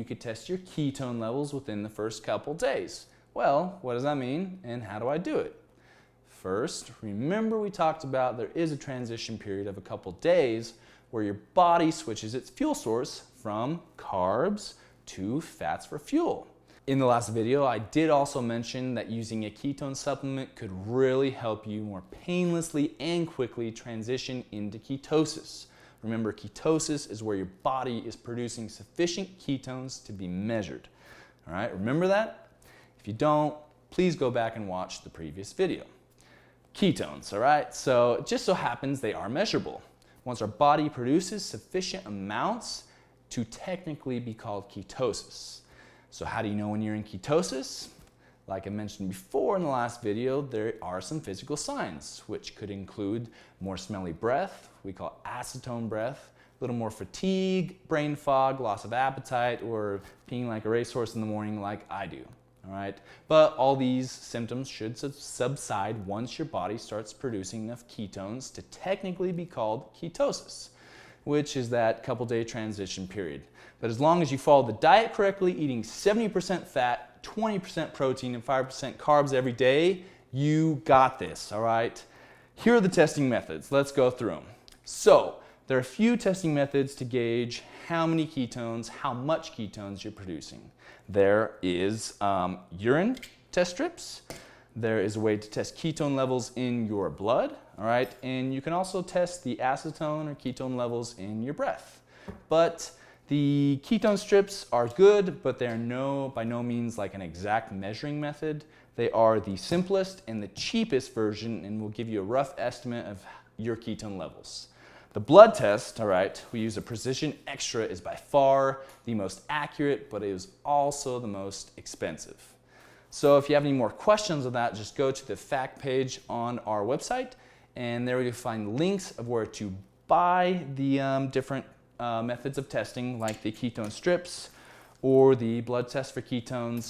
You could test your ketone levels within the first couple days. Well, what does that mean and how do I do it? First, remember we talked about there is a transition period of a couple days where your body switches its fuel source from carbs to fats for fuel. In the last video, I did also mention that using a ketone supplement could really help you more painlessly and quickly transition into ketosis. Remember, ketosis is where your body is producing sufficient ketones to be measured. All right, remember that? If you don't, please go back and watch the previous video. Ketones, all right? So it just so happens they are measurable. Once our body produces sufficient amounts to technically be called ketosis. So how do you know when you're in ketosis? Like I mentioned before in the last video, there are some physical signs, which could include more smelly breath, we call acetone breath, a little more fatigue, brain fog, loss of appetite, or peeing like a racehorse in the morning like I do. All right? But all these symptoms should subside once your body starts producing enough ketones to technically be called ketosis, which is that couple-day transition period. But as long as you follow the diet correctly, eating 70% fat, 20% protein, and 5% carbs every day, you got this, all right? Here are the testing methods. Let's go through them. So, there are a few testing methods to gauge how many ketones, how much ketones you're producing. There is urine test strips. There is a way to test ketone levels in your blood, all right? And you can also test the acetone or ketone levels in your breath. But the ketone strips are good, but they're by no means like an exact measuring method. They are the simplest and the cheapest version and will give you a rough estimate of your ketone levels. The blood test, all right, we use a Precision Extra, is by far the most accurate, but it is also the most expensive. So if you have any more questions on that, just go to the fact page on our website, and there you'll find links of where to buy the different methods of testing, like the ketone strips or the blood test for ketones.